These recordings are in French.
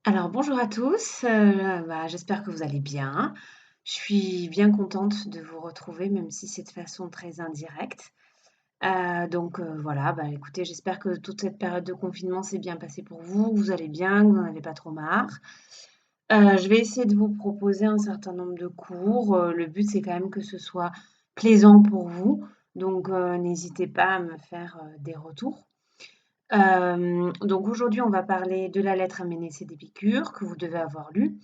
Alors bonjour à tous, j'espère que vous allez bien. Je suis bien contente de vous retrouver, même si c'est de façon très indirecte. Voilà, écoutez, j'espère que toute cette période de confinement s'est bien passée pour vous, que vous allez bien, que vous n'en avez pas trop marre. Je vais essayer de vous proposer un certain nombre de cours. Le but, c'est quand même que ce soit plaisant pour vous, n'hésitez pas à me faire, des retours. Donc aujourd'hui, on va parler de la lettre à Ménécée d'Épicure que vous devez avoir lue.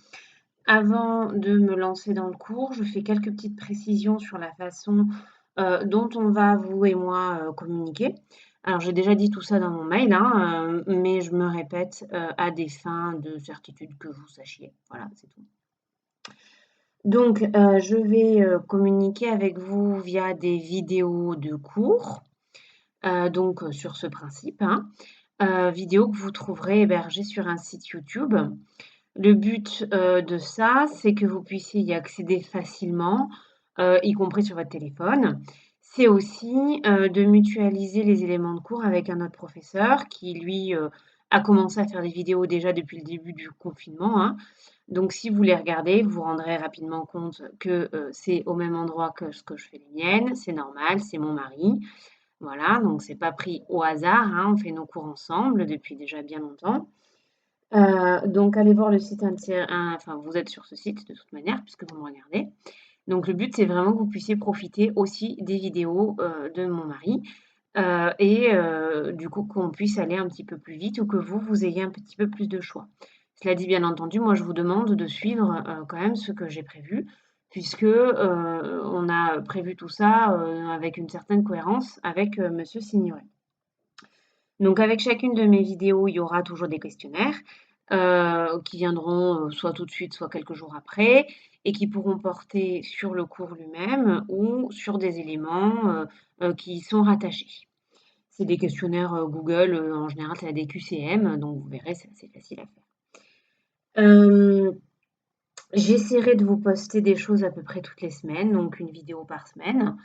Avant de me lancer dans le cours, je fais quelques petites précisions sur la façon, dont on va, vous et moi, communiquer. Alors j'ai déjà dit tout ça dans mon mail, hein, mais je me répète, à des fins de certitude que vous sachiez. Voilà, c'est tout. Je vais, communiquer avec vous via des vidéos de cours, sur ce principe, hein. Vidéos que vous trouverez hébergées sur un site YouTube. Le but, de ça, c'est que vous puissiez y accéder facilement, y compris sur votre téléphone. C'est aussi, de mutualiser les éléments de cours avec un autre professeur qui lui, a commencé à faire des vidéos déjà depuis le début du confinement, hein. Donc si vous les regardez, vous vous rendrez rapidement compte que, c'est au même endroit que ce que je fais les miennes. C'est normal, c'est mon mari. Voilà, donc c'est pas pris au hasard, hein, on fait nos cours ensemble depuis déjà bien longtemps. Donc allez voir le site enfin vous êtes sur ce site de toute manière puisque vous me regardez. Donc le but, c'est vraiment que vous puissiez profiter aussi des vidéos, de mon mari, du coup qu'on puisse aller un petit peu plus vite ou que vous ayez un petit peu plus de choix. Cela dit, bien entendu, moi je vous demande de suivre, quand même ce que j'ai prévu puisque, on a prévu tout ça, avec une certaine cohérence avec, monsieur Signoret. Donc avec chacune de mes vidéos, il y aura toujours des questionnaires, qui viendront, soit tout de suite, soit quelques jours après et qui pourront porter sur le cours lui-même ou sur des éléments, qui y sont rattachés. C'est des questionnaires, Google, en général, c'est des QCM, donc vous verrez, c'est assez facile à faire. Hem, J'essaierai de vous poster des choses à peu près toutes les semaines, donc une vidéo par semaine.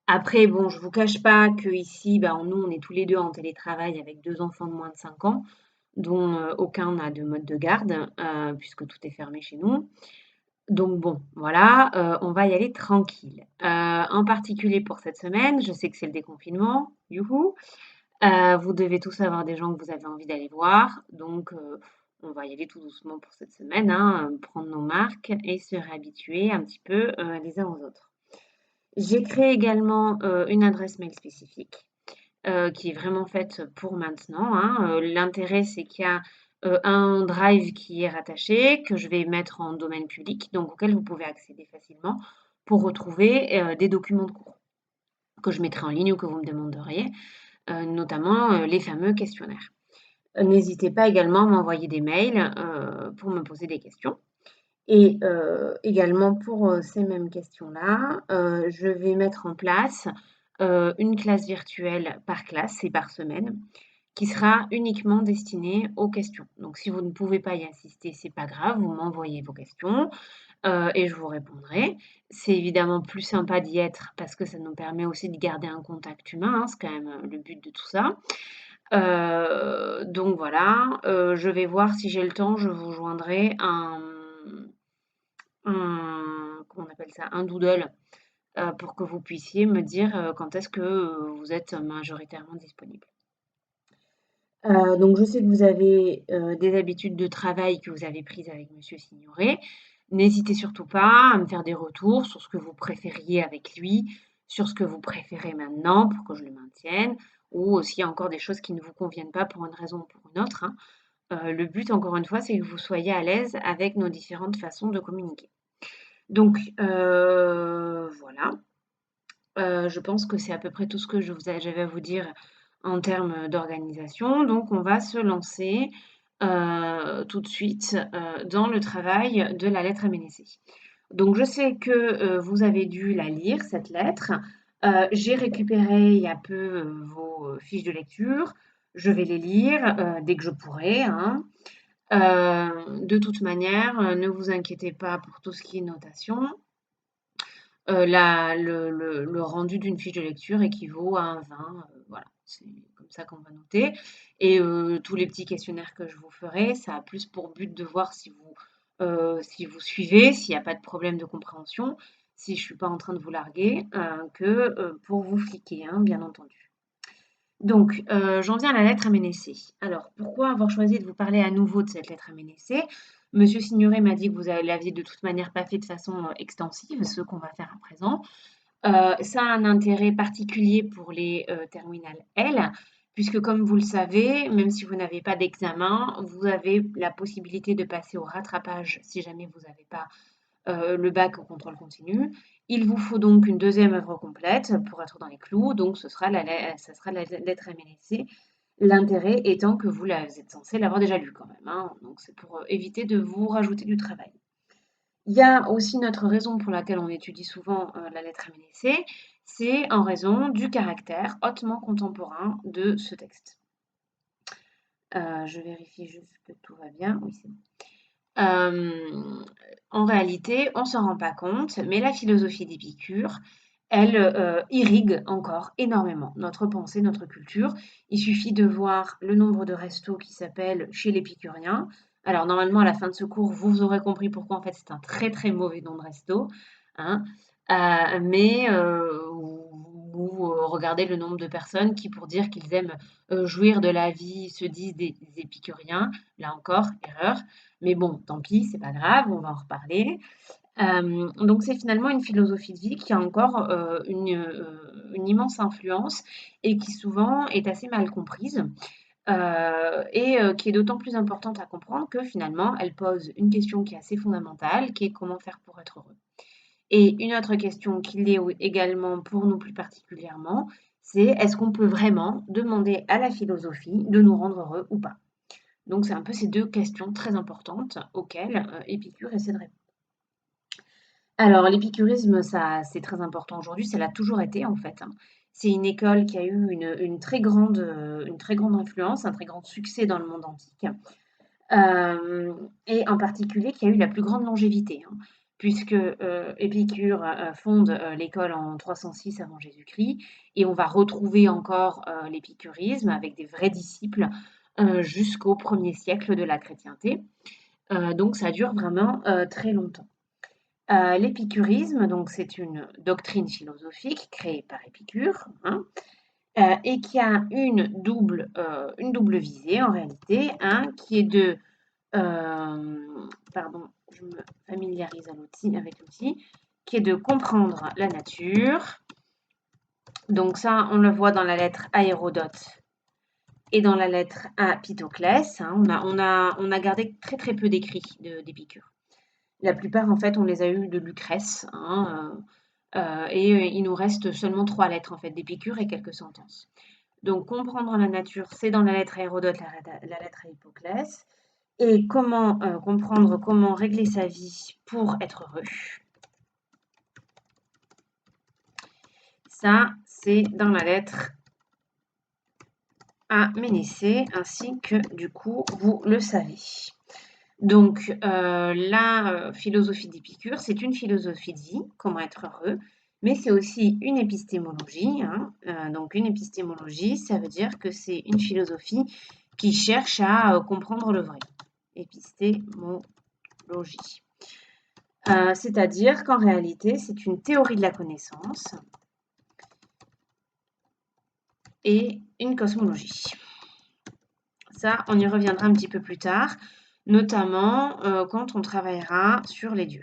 Après, bon, je vous cache pas qu'ici, nous, on est tous les 2 en télétravail avec 2 enfants de moins de 5 ans, dont, aucun n'a de mode de garde, puisque tout est fermé chez nous. Donc bon, voilà, on va y aller tranquille. En particulier pour cette semaine, je sais que c'est le déconfinement, youhou! Vous devez tous avoir des gens que vous avez envie d'aller voir, on va y aller tout doucement pour cette semaine, hein, prendre nos marques et se réhabituer un petit peu, les uns aux autres. J'ai créé également, une adresse mail spécifique, qui est vraiment faite pour maintenant, hein. L'intérêt, c'est qu'il y a, un drive qui est rattaché, que je vais mettre en domaine public, donc auquel vous pouvez accéder facilement pour retrouver, des documents de cours que je mettrai en ligne ou que vous me demanderiez, notamment, les fameux questionnaires. N'hésitez pas également à m'envoyer des mails, pour me poser des questions et également pour, ces mêmes questions-là, je vais mettre en place, une classe virtuelle par classe et par semaine qui sera uniquement destinée aux questions. Donc si vous ne pouvez pas y assister, c'est pas grave, vous m'envoyez vos questions, et je vous répondrai. C'est évidemment plus sympa d'y être parce que ça nous permet aussi de garder un contact humain, hein, c'est quand même, le but de tout ça. Donc voilà, je vais voir si j'ai le temps, je vous joindrai comment on appelle ça? Un doodle, pour que vous puissiez me dire, quand est-ce que, vous êtes majoritairement disponible. Donc je sais que vous avez, des habitudes de travail que vous avez prises avec monsieur Signoret. N'hésitez surtout pas à me faire des retours sur ce que vous préfériez avec lui, sur ce que vous préférez maintenant pour que je le maintienne ou s'il y a encore des choses qui ne vous conviennent pas pour une raison ou pour une autre, hein. Le but encore une fois, c'est que vous soyez à l'aise avec nos différentes façons de communiquer. Voilà. Je pense que c'est à peu près tout ce que j'avais à vous dire en termes d'organisation. Donc on va se lancer, tout de suite, dans le travail de la lettre à Ménécée. Donc je sais que, vous avez dû la lire cette lettre. J'ai récupéré il y a peu, vos, fiches de lecture. Je vais les lire, dès que je pourrai, hein. De toute manière, ne vous inquiétez pas pour tout ce qui est notation. La le rendu d'une fiche de lecture équivaut à un 20, voilà, c'est comme ça qu'on va noter. Et tous les petits questionnaires que je vous ferai, ça a plus pour but de voir si vous suivez, s'il n'y a pas de problème de compréhension, si je ne suis pas en train de vous larguer, que pour vous fliquer, hein, bien entendu. Donc, j'en viens à la lettre MNSC. Alors, pourquoi avoir choisi de vous parler à nouveau de cette lettre MNSC? Monsieur Signoret m'a dit que vous l'aviez de toute manière pas fait de façon extensive, ce qu'on va faire à présent. Ça a un intérêt particulier pour les terminales L, puisque comme vous le savez, même si vous n'avez pas d'examen, vous avez la possibilité de passer au rattrapage si jamais vous n'avez pas le bac au contrôle continu. Il vous faut donc une deuxième œuvre complète pour être dans les clous, donc ce sera la lettre MNSC. L'intérêt étant que vous êtes censé l'avoir déjà lu quand même, hein, donc c'est pour éviter de vous rajouter du travail. Il y a aussi une autre raison pour laquelle on étudie souvent la lettre MNSC, c'est en raison du caractère hautement contemporain de ce texte. Je vérifie juste que tout va bien. Oui, c'est bon. En réalité, on ne s'en rend pas compte, mais la philosophie d'Épicure, elle irrigue encore énormément notre pensée, notre culture. Il suffit de voir le nombre de restos qui s'appellent chez l'épicurien. Alors normalement, à la fin de ce cours, vous aurez compris pourquoi en fait c'est un très très mauvais nom de resto, hein. Mais vous regardez le nombre de personnes qui, pour dire qu'ils aiment jouir de la vie, se disent des épicuriens. Là encore, erreur. Mais bon, tant pis, c'est pas grave, on va en reparler. Donc c'est finalement une philosophie de vie qui a encore une immense influence et qui souvent est assez mal comprise. Qui est d'autant plus importante à comprendre que finalement, elle pose une question qui est assez fondamentale, qui est comment faire pour être heureux. Et une autre question qui l'est également pour nous plus particulièrement, c'est est-ce qu'on peut vraiment demander à la philosophie de nous rendre heureux ou pas? Donc c'est un peu ces deux questions très importantes auxquelles Épicure essaie de répondre. Alors l'épicurisme, ça c'est très important aujourd'hui, ça l'a toujours été en fait, hein. C'est une école qui a eu une très grande influence, un très grand succès dans le monde antique. Et en particulier qui a eu la plus grande longévité, hein, puisque Épicure fonde l'école en 306 avant Jésus-Christ, et on va retrouver encore l'épicurisme avec des vrais disciples jusqu'au 1er siècle de la chrétienté. Donc ça dure vraiment très longtemps. L'épicurisme, donc c'est une doctrine philosophique créée par Épicure, hein, et qui a une double visée en réalité, hein, qui est de pardon, je me familiarise avec l'outil, qui est de comprendre la nature. Donc ça, on le voit dans la lettre à Hérodote et dans la lettre à Pythoclès, hein. On a gardé très très peu d'écrits d'Épicure. La plupart, en fait, on les a eus de Lucrèce, hein, et il nous reste seulement 3 lettres en fait d'Épicure et quelques sentences. Donc comprendre la nature, c'est dans la lettre à Hérodote, la lettre à Hippoclès. Et comment comprendre comment régler sa vie pour être heureux. Ça, c'est dans la lettre à Ménécée, ainsi que du coup, vous le savez. Donc, la philosophie d'Épicure, c'est une philosophie de vie, comment être heureux, mais c'est aussi une épistémologie, hein. Donc, une épistémologie, ça veut dire que c'est une philosophie qui cherche à comprendre le vrai. Épistémologie. C'est-à-dire qu'en réalité, c'est une théorie de la connaissance et une cosmologie. Ça, on y reviendra un petit peu plus tard, notamment quand on travaillera sur les dieux.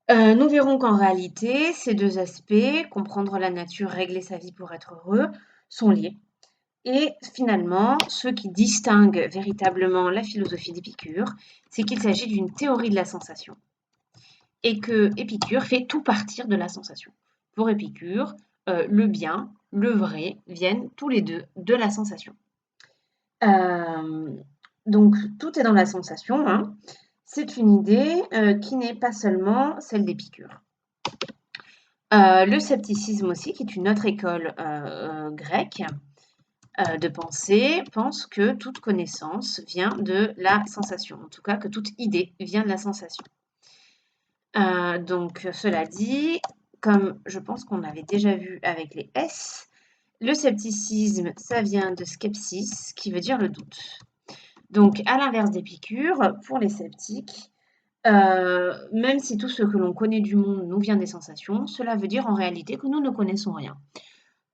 Nous verrons qu'en réalité, ces deux aspects, comprendre la nature, régler sa vie pour être heureux, sont liés. Et finalement, ce qui distingue véritablement la philosophie d'Épicure, c'est qu'il s'agit d'une théorie de la sensation. Et que Épicure fait tout partir de la sensation. Pour Épicure, le bien, le vrai, viennent tous les deux de la sensation. Donc tout est dans la sensation, hein. C'est une idée qui n'est pas seulement celle d'Épicure. Le scepticisme aussi, qui est une autre école grecque de pensée, pense que toute connaissance vient de la sensation, en tout cas que toute idée vient de la sensation. Donc cela dit, comme je pense qu'on avait déjà vu avec les S, Le scepticisme, ça vient de skepsis, qui veut dire le doute. Donc, à l'inverse d'Épicure, pour les sceptiques, même si tout ce que l'on connaît du monde nous vient des sensations, cela veut dire en réalité que nous ne connaissons rien.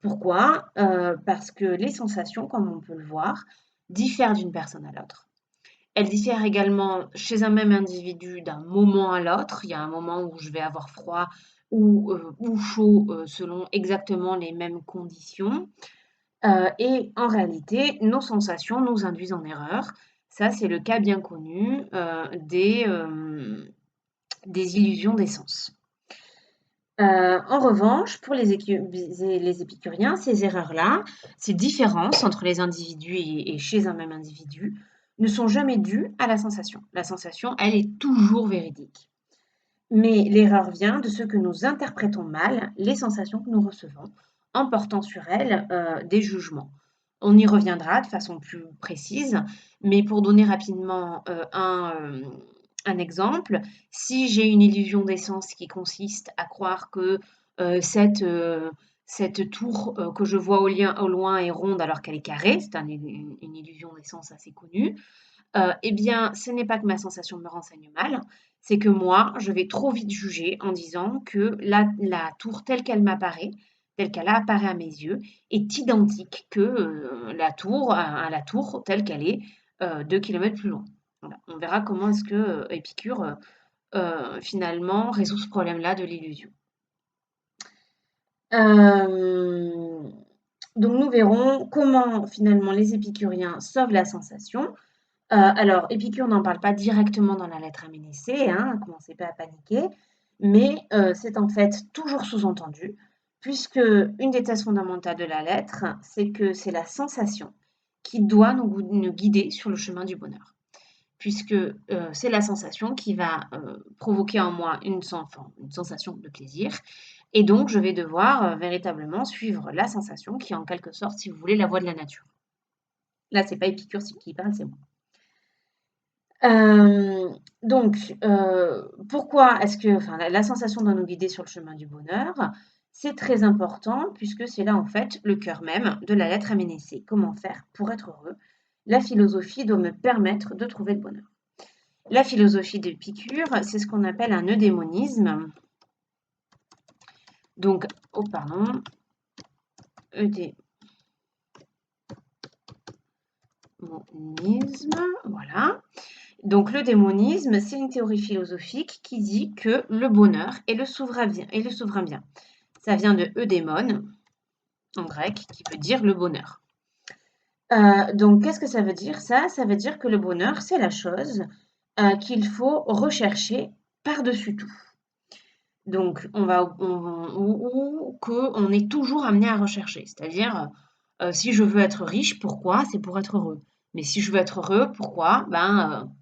Pourquoi? Parce que les sensations, comme on peut le voir, diffèrent d'une personne à l'autre. Elles diffèrent également chez un même individu d'un moment à l'autre. Il y a un moment où je vais avoir froid ou chaud, selon exactement les mêmes conditions. Et en réalité, nos sensations nous induisent en erreur. Ça, c'est le cas bien connu, des illusions des sens. En revanche, pour les épicuriens, ces erreurs-là, ces différences entre les individus et chez un même individu, ne sont jamais dues à la sensation. La sensation, elle est toujours véridique. Mais l'erreur vient de ce que nous interprétons mal les sensations que nous recevons, en portant sur elles des jugements. On y reviendra de façon plus précise, mais pour donner rapidement un exemple, si j'ai une illusion d'essence qui consiste à croire que cette tour que je vois au loin est ronde alors qu'elle est carrée, c'est une illusion d'essence assez connue, eh bien, ce n'est pas que ma sensation me renseigne mal, c'est que moi, je vais trop vite juger en disant que la tour telle qu'elle m'apparaît, telle qu'elle apparaît à mes yeux, est identique que à la tour telle qu'elle est 2 kilomètres plus loin. Voilà. On verra comment est-ce que Épicure finalement résout ce problème-là de l'illusion. Euh, donc nous verrons comment finalement les épicuriens sauvent la sensation. Alors, Épicure n'en parle pas directement dans la lettre à Ménécée, hein, commencez pas à paniquer, mais c'est en fait toujours sous-entendu, puisque une des thèses fondamentales de la lettre, c'est que c'est la sensation qui doit nous guider sur le chemin du bonheur, puisque c'est la sensation qui va provoquer en moi une sensation de plaisir, et donc je vais devoir véritablement suivre la sensation qui est en quelque sorte, si vous voulez, la voie de la nature. Là, c'est pas Épicure qui parle, c'est moi. Donc, pourquoi est-ce que enfin, la sensation doit nous guider sur le chemin du bonheur? C'est très important puisque c'est là, en fait, le cœur même de la lettre à Ménécée. Comment faire pour être heureux? La philosophie doit me permettre de trouver le bonheur. La philosophie d'Épicure, c'est ce qu'on appelle un eudémonisme. Donc, oh pardon, eudémonisme, voilà. Donc le démonisme, c'est une théorie philosophique qui dit que le bonheur est le souverain bien. Ça vient de eudémon, en grec, qui veut dire le bonheur. Donc qu'est-ce que ça veut dire ça? Ça veut dire que le bonheur, c'est la chose qu'il faut rechercher par-dessus tout. Donc ou qu'on est toujours amené à rechercher. C'est-à-dire, si je veux être riche, pourquoi? C'est pour être heureux. Mais si je veux être heureux, pourquoi?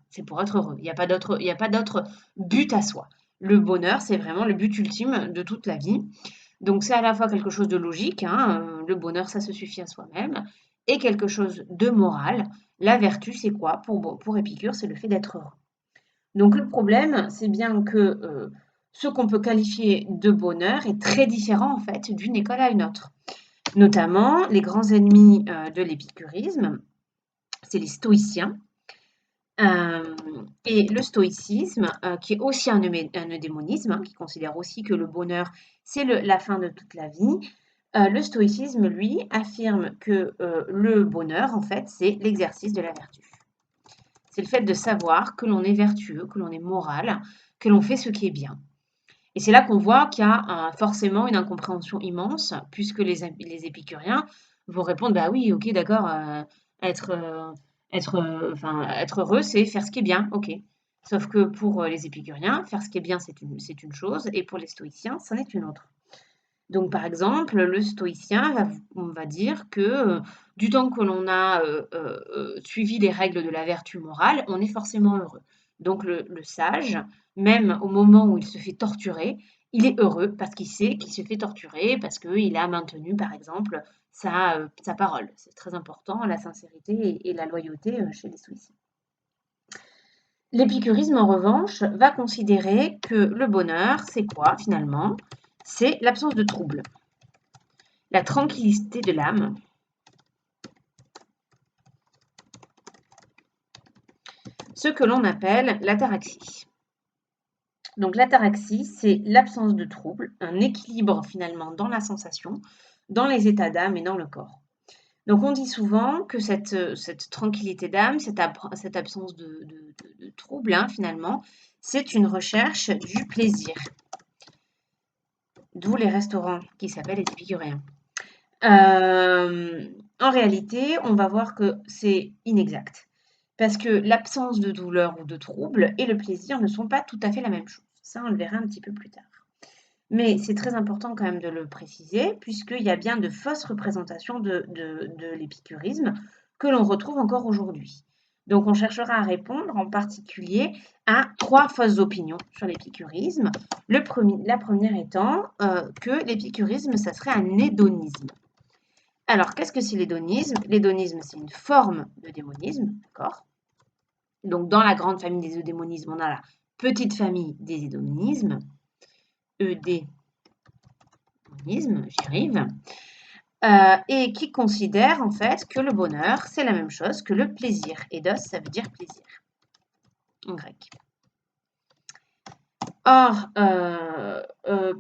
C'est pour être heureux. Il y a pas d'autre but à soi. Le bonheur, c'est vraiment le but ultime de toute la vie. Donc c'est à la fois quelque chose de logique, hein, le bonheur, ça se suffit à soi-même, et quelque chose de moral. La vertu, c'est quoi? Pour Épicure, c'est le fait d'être heureux. Donc le problème, c'est bien que ce qu'on peut qualifier de bonheur est très différent en fait d'une école à une autre. Notamment, les grands ennemis de l'épicurisme, c'est les stoïciens. Et le stoïcisme, qui est aussi un eudémonisme, hein, qui considère aussi que le bonheur, c'est la fin de toute la vie. Le stoïcisme, lui, affirme que le bonheur, en fait, c'est l'exercice de la vertu. C'est le fait de savoir que l'on est vertueux, que l'on est moral, que l'on fait ce qui est bien. Et c'est là qu'on voit qu'il y a forcément une incompréhension immense, puisque les épicuriens vont répondre, bah oui, ok, d'accord, être, être heureux, c'est faire ce qui est bien, ok. Sauf que pour les épicuriens, faire ce qui est bien, c'est une chose, et pour les stoïciens, c'en est une autre. Donc, par exemple, le stoïcien on va dire que du temps que l'on a suivi les règles de la vertu morale, on est forcément heureux. Donc, le sage, même au moment où il se fait torturer, il est heureux parce qu'il sait qu'il se fait torturer, parce qu'il a maintenu, par exemple, sa parole. C'est très important, la sincérité et la loyauté chez les stoïciens. L'épicurisme, en revanche, va considérer que le bonheur, c'est quoi finalement? C'est l'absence de trouble. la tranquillité de l'âme. Ce que l'on appelle l'ataraxie. Donc l'ataraxie, c'est l'absence de trouble, un équilibre finalement dans la sensation, dans les états d'âme et dans le corps. Donc on dit souvent que cette tranquillité d'âme, cette absence de trouble, hein, finalement, c'est une recherche du plaisir. D'où les restaurants qui s'appellent les épicuriens. En réalité, on va voir que c'est inexact. Parce que l'absence de douleur ou de trouble et le plaisir ne sont pas tout à fait la même chose. Ça, on le verra un petit peu plus tard. Mais c'est très important quand même de le préciser, puisqu'il y a bien de fausses représentations de l'épicurisme que l'on retrouve encore aujourd'hui. Donc on cherchera à répondre en particulier à 3 fausses opinions sur l'épicurisme. La première étant que l'épicurisme, ça serait un hédonisme. Alors, qu'est-ce que c'est l'hédonisme? L'hédonisme, c'est une forme de démonisme, d'accord? Donc, dans la grande famille des eudémonismes, on a la petite famille des hédonismes, ED j'y arrive, et qui considère en fait que le bonheur, c'est la même chose que le plaisir. Eidos, ça veut dire plaisir en grec. Or,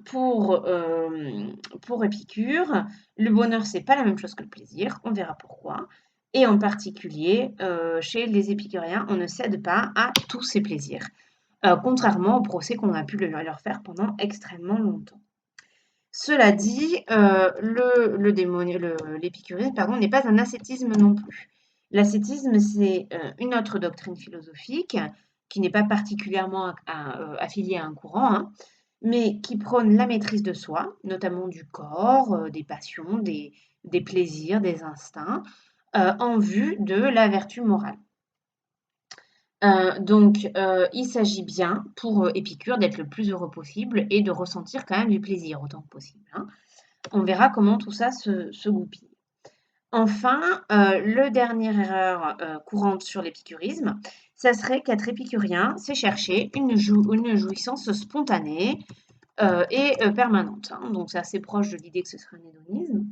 pour Épicure, le bonheur, c'est pas la même chose que le plaisir, on verra pourquoi. Et en particulier, chez les épicuriens, on ne cède pas à tous ces plaisirs, contrairement au procès qu'on a pu leur faire pendant extrêmement longtemps. Cela dit, l'épicurisme, pardon, n'est pas un ascétisme non plus. L'ascétisme, c'est une autre doctrine philosophique qui n'est pas particulièrement affiliée à un courant, hein, mais qui prône la maîtrise de soi, notamment du corps, des passions, des plaisirs, des instincts, en vue de la vertu morale. Il s'agit bien pour Épicure d'être le plus heureux possible et de ressentir quand même du plaisir autant que possible, hein. On verra comment tout ça se goupille. Enfin, le dernière erreur courante sur l'épicurisme, ça serait qu'être épicurien, c'est chercher une jouissance spontanée et permanente, hein. Donc c'est assez proche de l'idée que ce serait un hédonisme.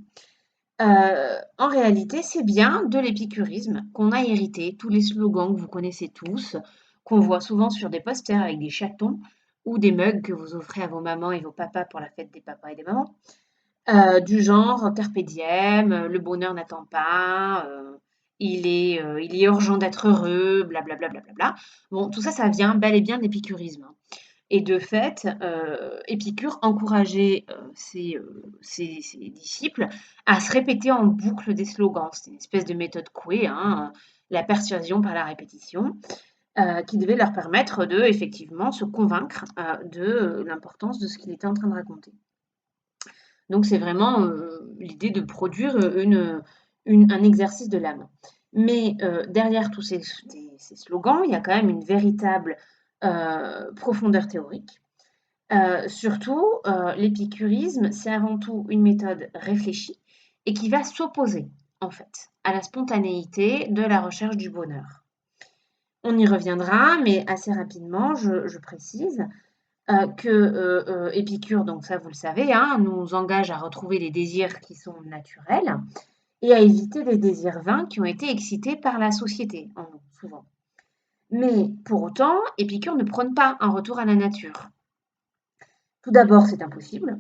En réalité, c'est bien de l'épicurisme qu'on a hérité, tous les slogans que vous connaissez tous, qu'on voit souvent sur des posters avec des chatons ou des mugs que vous offrez à vos mamans et vos papas pour la fête des papas et des mamans. Du genre carpe diem, le bonheur n'attend pas, il est urgent d'être heureux, blablabla, bla. Bon, tout ça, ça vient bel et bien de l'épicurisme, hein. Et de fait, Épicure encourageait ses disciples à se répéter en boucle des slogans. C'était une espèce de méthode Coué, hein, la persuasion par la répétition, qui devait leur permettre de effectivement se convaincre de l'importance de ce qu'il était en train de raconter. Donc c'est vraiment l'idée de produire un exercice de l'âme. Mais derrière tous ces slogans, il y a quand même une véritable profondeur théorique. Surtout, l'épicurisme, c'est avant tout une méthode réfléchie et qui va s'opposer, en fait, à la spontanéité de la recherche du bonheur. On y reviendra, mais assez rapidement, je précise que Épicure, donc ça vous le savez, hein, nous engage à retrouver les désirs qui sont naturels et à éviter les désirs vains qui ont été excités par la société, en nous, souvent. Mais pour autant, Épicure ne prône pas un retour à la nature. Tout d'abord, c'est impossible,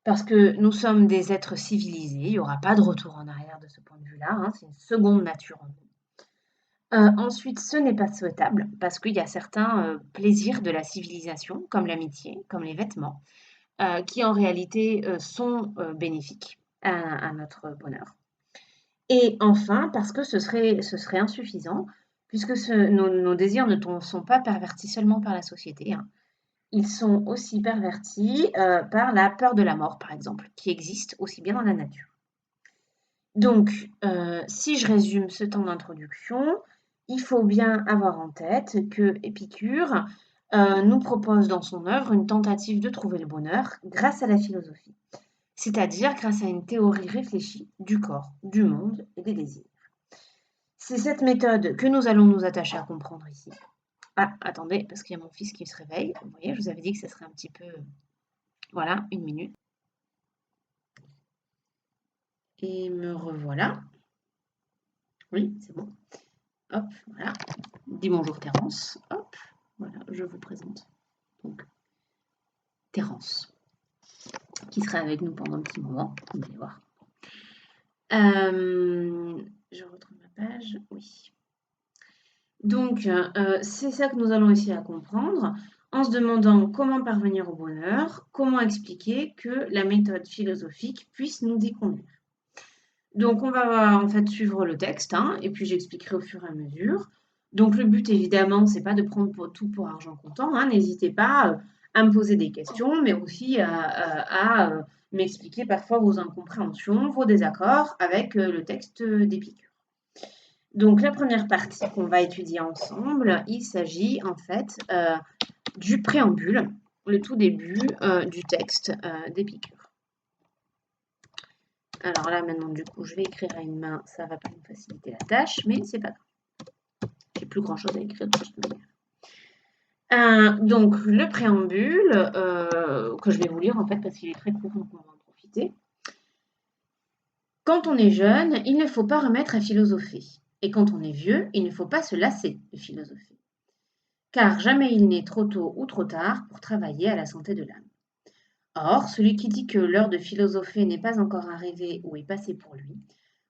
parce que nous sommes des êtres civilisés, il n'y aura pas de retour en arrière de ce point de vue-là, hein, c'est une seconde nature en nous. Ensuite, ce n'est pas souhaitable parce qu'il y a certains plaisirs de la civilisation, comme l'amitié, comme les vêtements, qui en réalité sont bénéfiques à notre bonheur. Et enfin, parce que ce serait insuffisant, puisque nos désirs ne sont pas pervertis seulement par la société, hein. Ils sont aussi pervertis par la peur de la mort, par exemple, qui existe aussi bien dans la nature. Donc, si je résume ce temps d'introduction, il faut bien avoir en tête que Épicure nous propose dans son œuvre une tentative de trouver le bonheur grâce à la philosophie, c'est-à-dire grâce à une théorie réfléchie du corps, du monde et des désirs. C'est cette méthode que nous allons nous attacher à comprendre ici. Ah, attendez, parce qu'il y a mon fils qui se réveille. Vous voyez, je vous avais dit que ça serait un petit peu... Voilà, 1 minute. Et me revoilà. Oui, c'est bon. Hop, voilà. Dis bonjour Terence. Hop, voilà, je vous présente. Donc, Terence, qui sera avec nous pendant un petit moment, vous allez voir. Je retrouve ma page, oui. Donc, c'est ça que nous allons essayer à comprendre en se demandant comment parvenir au bonheur, comment expliquer que la méthode philosophique puisse nous y conduire. Donc, on va en fait suivre le texte, hein, et puis j'expliquerai au fur et à mesure. Donc, le but, évidemment, c'est pas de prendre tout pour argent comptant, hein. N'hésitez pas à me poser des questions, mais aussi à m'expliquer parfois vos incompréhensions, vos désaccords avec le texte d'Épicure. Donc, la première partie qu'on va étudier ensemble, il s'agit en fait du préambule, le tout début du texte d'Épicure. Alors là, maintenant, du coup, je vais écrire à une main, ça va pas me faciliter la tâche, mais c'est pas grave. J'ai plus grand chose à écrire de toute manière. Donc, le préambule, que je vais vous lire en fait parce qu'il est très court, donc on va en profiter. Quand on est jeune, il ne faut pas remettre à philosopher. Et quand on est vieux, il ne faut pas se lasser de philosopher. Car jamais il n'est trop tôt ou trop tard pour travailler à la santé de l'âme. Or, celui qui dit que l'heure de philosopher n'est pas encore arrivée ou est passée pour lui,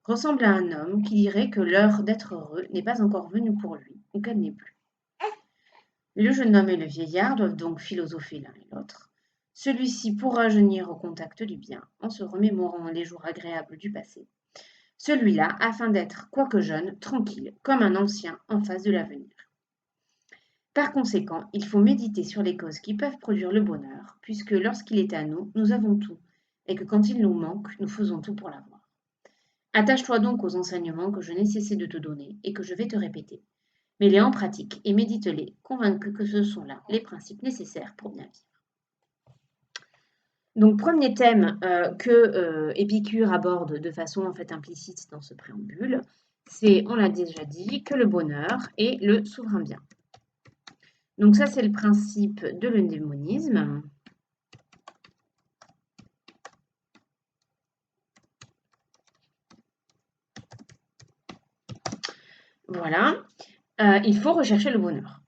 ressemble à un homme qui dirait que l'heure d'être heureux n'est pas encore venue pour lui, ou qu'elle n'est plus. Le jeune homme et le vieillard doivent donc philosopher l'un et l'autre. Celui-ci pour rajeunir au contact du bien, en se remémorant les jours agréables du passé. Celui-là afin d'être, quoique jeune, tranquille, comme un ancien en face de l'avenir. Par conséquent, il faut méditer sur les causes qui peuvent produire le bonheur, puisque lorsqu'il est à nous, nous avons tout, et que quand il nous manque, nous faisons tout pour l'avoir. Attache-toi donc aux enseignements que je n'ai cessé de te donner et que je vais te répéter. Mets-les en pratique et médite-les, convaincu que ce sont là les principes nécessaires pour bien vivre. Donc, premier thème que Épicure aborde de façon en fait implicite dans ce préambule, c'est, on l'a déjà dit, que le bonheur est le souverain bien. Donc ça, c'est le principe de l'eudémonisme. Voilà. Il faut rechercher le bonheur.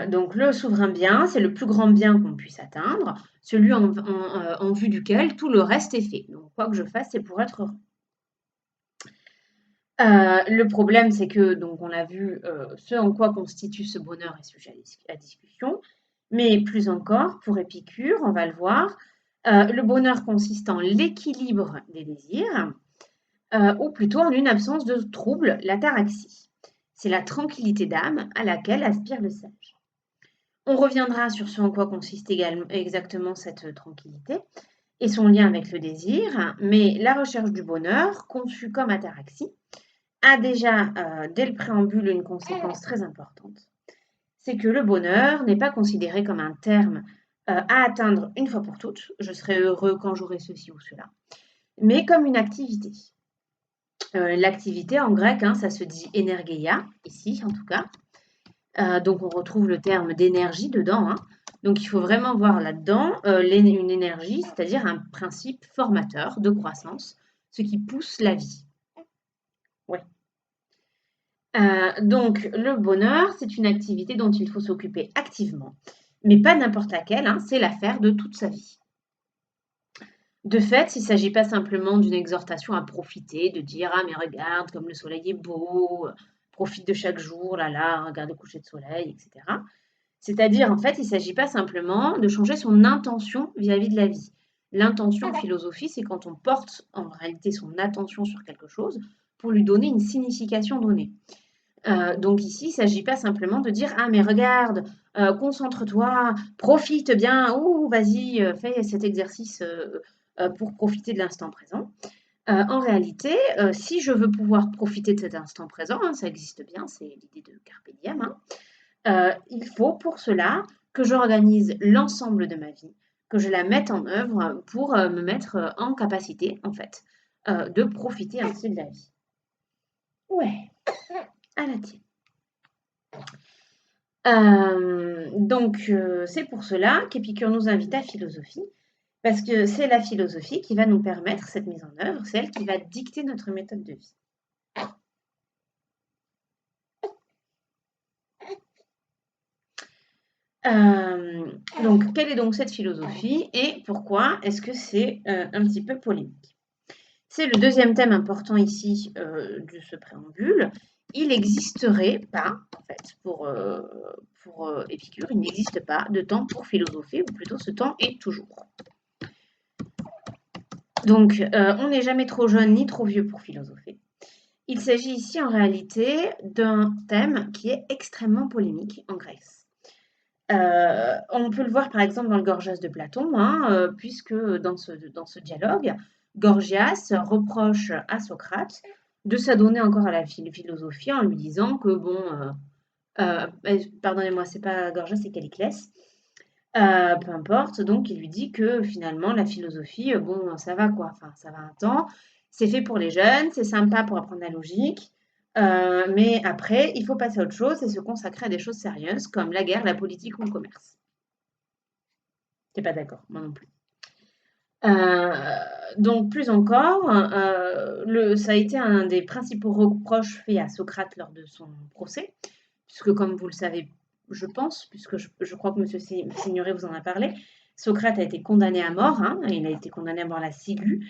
Donc le souverain bien, c'est le plus grand bien qu'on puisse atteindre, celui en vue duquel tout le reste est fait. Donc quoi que je fasse, c'est pour être heureux. Le problème, c'est que, donc on l'a vu, ce en quoi constitue ce bonheur est sujet à discussion, mais plus encore, pour Épicure, on va le voir, le bonheur consiste en l'équilibre des désirs, ou plutôt en une absence de trouble, l'ataraxie. C'est la tranquillité d'âme à laquelle aspire le sage. On reviendra sur ce en quoi consiste exactement cette tranquillité et son lien avec le désir, mais la recherche du bonheur, conçue comme ataraxie, a déjà, dès le préambule, une conséquence très importante. C'est que le bonheur n'est pas considéré comme un terme à atteindre une fois pour toutes, je serai heureux quand j'aurai ceci ou cela, mais comme une activité. L'activité en grec, hein, ça se dit énergeia, ici en tout cas. Donc on retrouve le terme d'énergie dedans, hein. Donc il faut vraiment voir là-dedans une énergie, c'est-à-dire un principe formateur de croissance, ce qui pousse la vie. Ouais. Donc le bonheur, c'est une activité dont il faut s'occuper activement, mais pas n'importe laquelle, hein, c'est l'affaire de toute sa vie. De fait, il ne s'agit pas simplement d'une exhortation à profiter, de dire ah mais regarde comme le soleil est beau, profite de chaque jour, là là, regarde le coucher de soleil, etc. C'est-à-dire, en fait, il ne s'agit pas simplement de changer son intention vis-à-vis de la vie. L'intention en philosophie, c'est quand on porte en réalité son attention sur quelque chose pour lui donner une signification donnée. Donc ici, il ne s'agit pas simplement de dire ah mais regarde, concentre-toi, profite bien, ou vas-y, fais cet exercice pour profiter de l'instant présent. En réalité, si je veux pouvoir profiter de cet instant présent, hein, ça existe bien, c'est l'idée de Carpe Diem, hein, il faut pour cela que j'organise l'ensemble de ma vie, que je la mette en œuvre pour me mettre en capacité, en fait, de profiter ainsi de la vie. Ouais, à la tienne. Donc, c'est pour cela qu'Épicure nous invite à philosophie Parce que c'est la philosophie qui va nous permettre cette mise en œuvre, c'est elle qui va dicter notre méthode de vie. Donc, quelle est donc cette philosophie et pourquoi est-ce que c'est un petit peu polémique? C'est le deuxième thème important ici de ce préambule. Il n'existerait pas, en fait, pour Épicure, il n'existe pas de temps pour philosopher, ou plutôt ce temps est toujours. Donc, on n'est jamais trop jeune ni trop vieux pour philosopher. Il s'agit ici en réalité d'un thème qui est extrêmement polémique en Grèce. On peut le voir par exemple dans le Gorgias de Platon, hein, puisque dans ce dialogue, Gorgias reproche à Socrate de s'adonner encore à la philosophie en lui disant que bon, pardonnez-moi, c'est pas Gorgias, c'est Calliclès. Peu importe, donc il lui dit que finalement la philosophie, bon, ça va quoi, enfin ça va un temps, c'est fait pour les jeunes, c'est sympa pour apprendre la logique, mais après il faut passer à autre chose et se consacrer à des choses sérieuses comme la guerre, la politique ou le commerce. Tu pas d'accord? Moi non plus. Heu, donc plus encore, ça a été un des principaux reproches faits à Socrate lors de son procès, puisque comme vous le savez, je pense, puisque je crois que monsieur Signoret vous en a parlé, Socrate a été condamné à mort, hein, il a été condamné à mort à la ciguë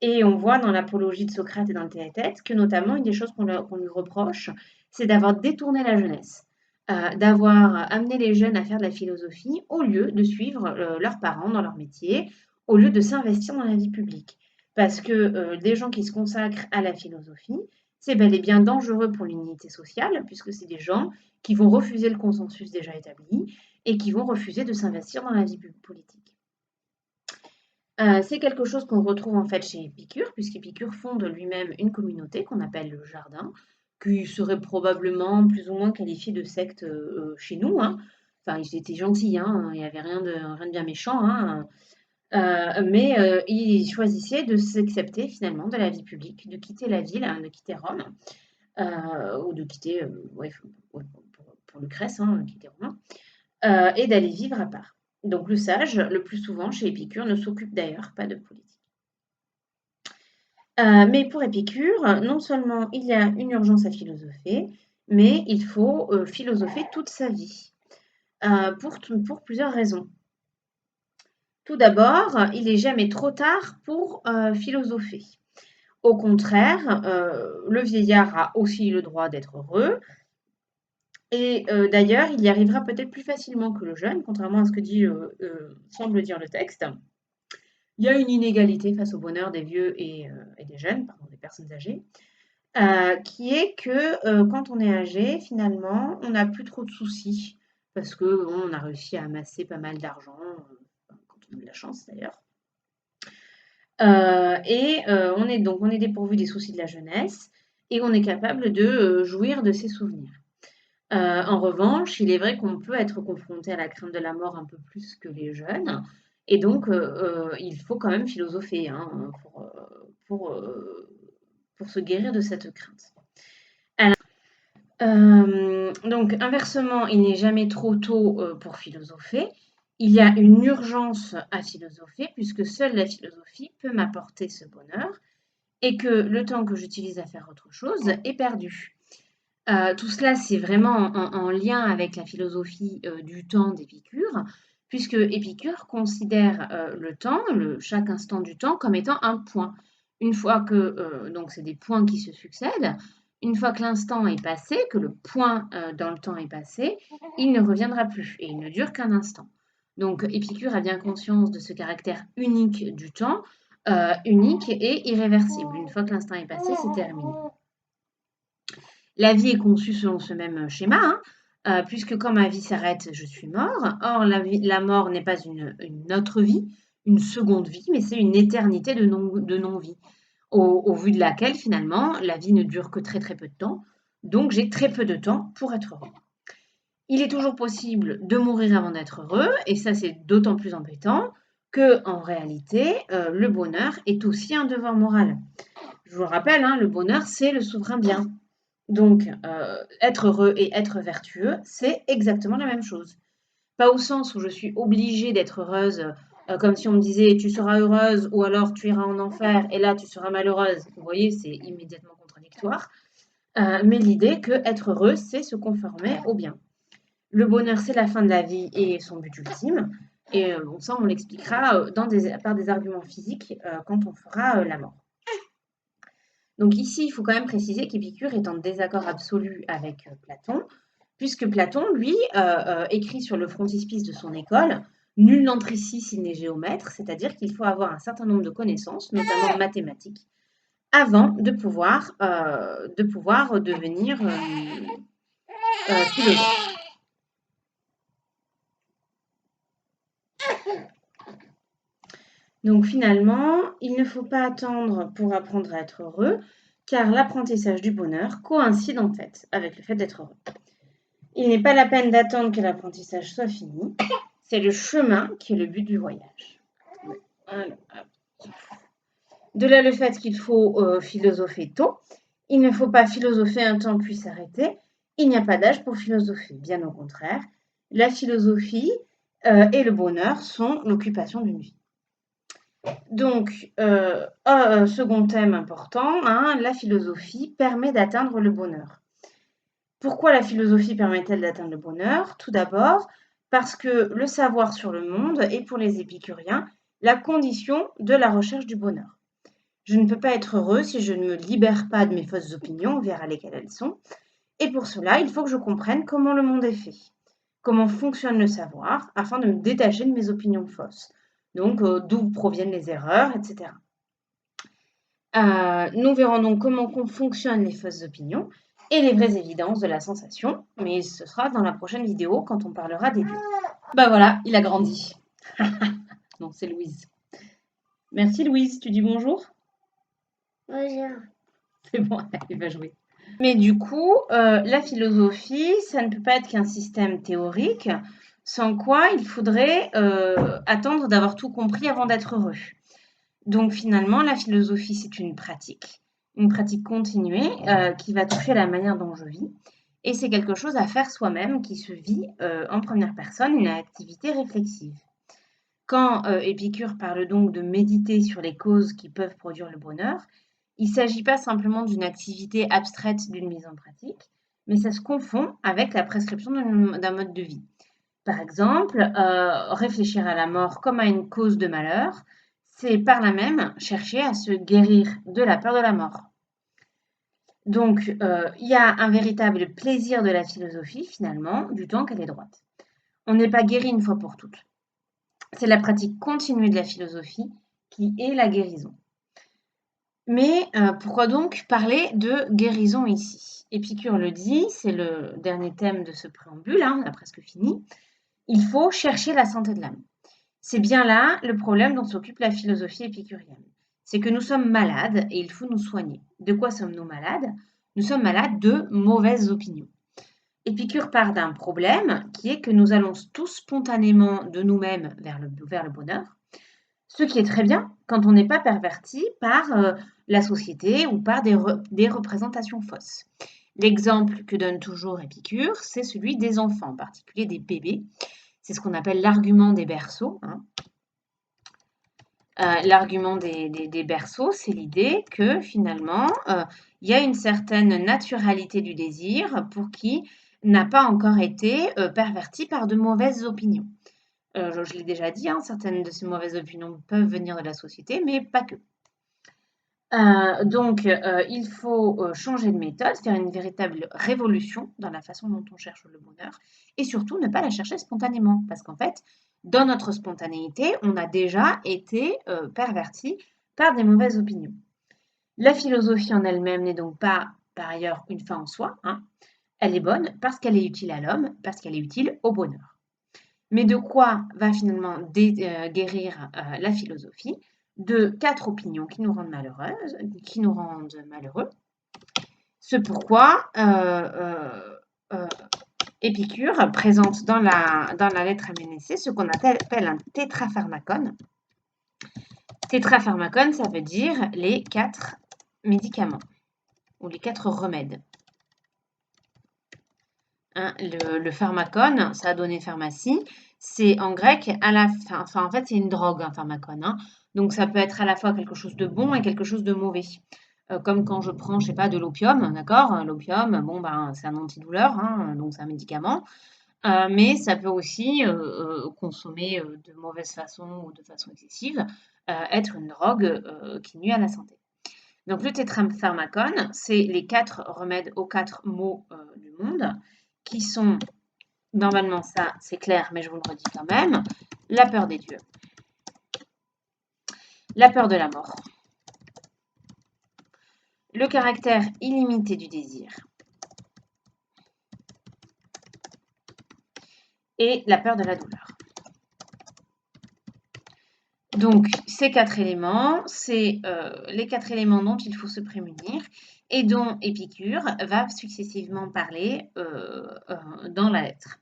et on voit dans l'apologie de Socrate et dans le Théâtète que notamment une des choses qu'on lui reproche, c'est d'avoir détourné la jeunesse, d'avoir amené les jeunes à faire de la philosophie au lieu de suivre, leurs parents dans leur métier, au lieu de s'investir dans la vie publique. Parce que, des gens qui se consacrent à la philosophie, c'est bel et bien dangereux pour l'unité sociale puisque c'est des gens qui vont refuser le consensus déjà établi et qui vont refuser de s'investir dans la vie politique. C'est quelque chose qu'on retrouve en fait chez Épicure, puisqu'Épicure fonde lui-même une communauté qu'on appelle le Jardin, qui serait probablement plus ou moins qualifiée de secte chez nous, hein. Enfin, ils étaient gentils, hein, il n'y avait rien de bien méchant, hein, mais ils choisissaient de s'accepter finalement de la vie publique, de quitter la ville, hein, de quitter Rome, ou de quitter, ouais, ouais, pour Lucrèce, hein, qui était romain, et d'aller vivre à part. Donc le sage, le plus souvent chez Épicure, ne s'occupe d'ailleurs pas de politique. Mais pour Épicure, non seulement il y a une urgence à philosopher, mais il faut philosopher toute sa vie, pour plusieurs raisons. Tout d'abord, il n'est jamais trop tard pour philosopher. Au contraire, le vieillard a aussi le droit d'être heureux, et d'ailleurs, il y arrivera peut-être plus facilement que le jeune, contrairement à ce que semble dire le texte. Il y a une inégalité face au bonheur des vieux et des jeunes, pardon, des personnes âgées, qui est que quand on est âgé, finalement, on n'a plus trop de soucis parce que bon, on a réussi à amasser pas mal d'argent, quand on a de la chance d'ailleurs. On est dépourvu des soucis de la jeunesse et on est capable de jouir de ses souvenirs. En revanche, il est vrai qu'on peut être confronté à la crainte de la mort un peu plus que les jeunes et donc il faut quand même philosopher, hein, pour se guérir de cette crainte. Donc inversement, il n'est jamais trop tôt, pour philosopher. Il y a une urgence à philosopher puisque seule la philosophie peut m'apporter ce bonheur et que le temps que j'utilise à faire autre chose est perdu. Tout cela, c'est vraiment en lien avec la philosophie, du temps d'Épicure, puisque Épicure considère, le temps, chaque instant du temps comme étant un point. Une fois que, donc c'est des points qui se succèdent, une fois que l'instant est passé, que le point, dans le temps est passé, il ne reviendra plus et il ne dure qu'un instant. Donc Épicure a bien conscience de ce caractère unique du temps, unique et irréversible. Une fois que l'instant est passé, c'est terminé. La vie est conçue selon ce même schéma, hein, puisque quand ma vie s'arrête, je suis mort. Or, la mort n'est pas une autre vie, une seconde vie, mais c'est une éternité de non-vie, au vu de laquelle, finalement, la vie ne dure que très très peu de temps. Donc, j'ai très peu de temps pour être heureux. Il est toujours possible de mourir avant d'être heureux, et ça, c'est d'autant plus embêtant que, en réalité, le bonheur est aussi un devoir moral. Je vous le rappelle, hein, le bonheur, c'est le souverain bien. Donc, être heureux et être vertueux, c'est exactement la même chose. Pas au sens où je suis obligée d'être heureuse Comme si on me disait: «Tu seras heureuse» ou alors «Tu iras en enfer» et là, «Tu seras malheureuse». Vous voyez, c'est immédiatement contradictoire. Mais l'idée qu'être heureux, c'est se conformer au bien. Le bonheur, c'est la fin de la vie et son but ultime. Et bon, ça, on l'expliquera par des arguments physiques quand on fera la mort. Donc ici, il faut quand même préciser qu'Épicure est en désaccord absolu avec Platon, puisque Platon, lui, écrit sur le frontispice de son école: Nul n'entre ici s'il n'est géomètre, c'est-à-dire qu'il faut avoir un certain nombre de connaissances, notamment mathématiques, avant de pouvoir devenir philosophe. Donc finalement, il ne faut pas attendre pour apprendre à être heureux, car l'apprentissage du bonheur coïncide en fait avec le fait d'être heureux. Il n'est pas la peine d'attendre que l'apprentissage soit fini, c'est le chemin qui est le but du voyage. Alors, de là le fait qu'il faut philosopher tôt. Il ne faut pas philosopher un temps puis s'arrêter. Il n'y a pas d'âge pour philosopher, bien au contraire. La philosophie et le bonheur sont l'occupation d'une vie. Donc, second thème important, hein, la philosophie permet d'atteindre le bonheur. Pourquoi la philosophie permet-elle d'atteindre le bonheur? Tout d'abord, parce que le savoir sur le monde est pour les épicuriens la condition de la recherche du bonheur. Je ne peux pas être heureux si je ne me libère pas de mes fausses opinions, on verra lesquelles elles sont. Et pour cela, il faut que je comprenne comment le monde est fait, comment fonctionne le savoir, afin de me détacher de mes opinions fausses. Donc, d'où proviennent les erreurs, etc. Nous verrons donc comment fonctionnent les fausses opinions et les vraies évidences de la sensation, mais ce sera dans la prochaine vidéo quand on parlera des dieux. Bah voilà, il a grandi. Non, c'est Louise. Merci Louise, tu dis bonjour? Bonjour. C'est bon, il va jouer. Mais du coup, la philosophie, ça ne peut pas être qu'un système théorique, sans quoi il faudrait attendre d'avoir tout compris avant d'être heureux. Donc finalement, la philosophie, c'est une pratique continuée qui va toucher la manière dont je vis. Et c'est quelque chose à faire soi-même qui se vit en première personne, une activité réflexive. Quand Épicure parle donc de méditer sur les causes qui peuvent produire le bonheur, il ne s'agit pas simplement d'une activité abstraite d'une mise en pratique, mais ça se confond avec la prescription d'un mode de vie. Par exemple, réfléchir à la mort comme à une cause de malheur, c'est par là même chercher à se guérir de la peur de la mort. Donc, il y a un véritable plaisir de la philosophie, finalement, du temps qu'elle est droite. On n'est pas guéri une fois pour toutes. C'est la pratique continue de la philosophie qui est la guérison. Mais pourquoi donc parler de guérison ici? Épicure le dit, c'est le dernier thème de ce préambule, hein, on a presque fini. Il faut chercher la santé de l'âme. C'est bien là le problème dont s'occupe la philosophie épicurienne. C'est que nous sommes malades et il faut nous soigner. De quoi sommes-nous malades? Nous sommes malades de mauvaises opinions. Épicure part d'un problème qui est que nous allons tous spontanément de nous-mêmes vers le bonheur, ce qui est très bien quand on n'est pas perverti par la société ou par des représentations fausses. L'exemple que donne toujours Épicure, c'est celui des enfants, en particulier des bébés. C'est ce qu'on appelle l'argument des berceaux. Hein. L'argument des berceaux, c'est l'idée que finalement, il y a une certaine naturalité du désir pour qui n'a pas encore été perverti par de mauvaises opinions. Je l'ai déjà dit, hein, certaines de ces mauvaises opinions peuvent venir de la société, mais pas que. Donc, il faut changer de méthode, faire une véritable révolution dans la façon dont on cherche le bonheur et surtout ne pas la chercher spontanément. Parce qu'en fait, dans notre spontanéité, on a déjà été perverti par des mauvaises opinions. La philosophie en elle-même n'est donc pas, par ailleurs, une fin en soi. Hein. Elle est bonne parce qu'elle est utile à l'homme, parce qu'elle est utile au bonheur. Mais de quoi va finalement guérir la philosophie? De 4 opinions qui nous rendent malheureuses, qui nous rendent malheureux. Ce pourquoi Épicure présente dans la lettre à Ménécée ce qu'on appelle un tétrapharmacone. Tétrapharmacone, ça veut dire les 4 médicaments ou les 4 remèdes. hein, le pharmacone, ça a donné pharmacie. C'est en grec, en fait, c'est une drogue, un pharmacone, hein. Donc, ça peut être à la fois quelque chose de bon et quelque chose de mauvais. Comme quand je prends, je sais pas, de l'opium, d'accord? L'opium, bon, ben, c'est un antidouleur, hein, donc c'est un médicament. Mais ça peut aussi, consommé de mauvaise façon ou de façon excessive, être une drogue qui nuit à la santé. Donc le tétrapharmacone, c'est les 4 remèdes aux 4 maux du monde, qui sont, normalement ça c'est clair, mais je vous le redis quand même, la peur des dieux, la peur de la mort, le caractère illimité du désir et la peur de la douleur. Donc, ces 4 éléments, c'est les 4 éléments dont il faut se prémunir et dont Épicure va successivement parler dans la lettre.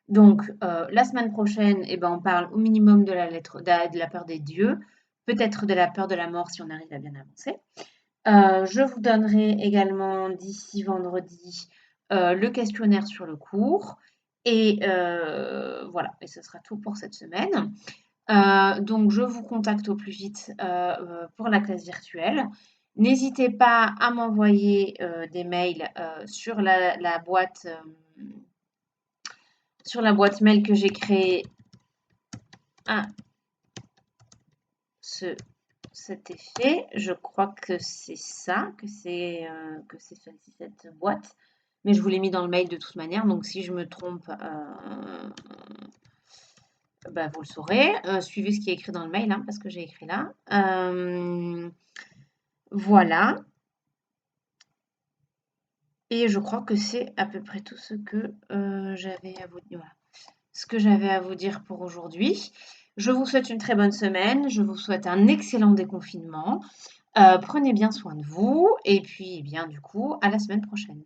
Donc, la semaine prochaine, eh ben, on parle au minimum de la peur des dieux, peut-être de la peur de la mort si on arrive à bien avancer. Je vous donnerai également d'ici vendredi le questionnaire sur le cours. Et voilà, et ce sera tout pour cette semaine. Donc je vous contacte au plus vite, pour la classe virtuelle. N'hésitez pas à m'envoyer, des mails, sur la boîte mail que j'ai créée à cet effet. Je crois que c'est ça, que c'est cette boîte, mais je vous l'ai mis dans le mail de toute manière, donc si je me trompe, bah, vous le saurez. Suivez ce qui est écrit dans le mail, hein, parce que j'ai écrit là. Voilà. Et je crois que c'est à peu près tout ce que j'avais à vous dire. Voilà. Ce que j'avais à vous dire pour aujourd'hui. Je vous souhaite une très bonne semaine. Je vous souhaite un excellent déconfinement. Prenez bien soin de vous. Et puis, eh bien, du coup, à la semaine prochaine.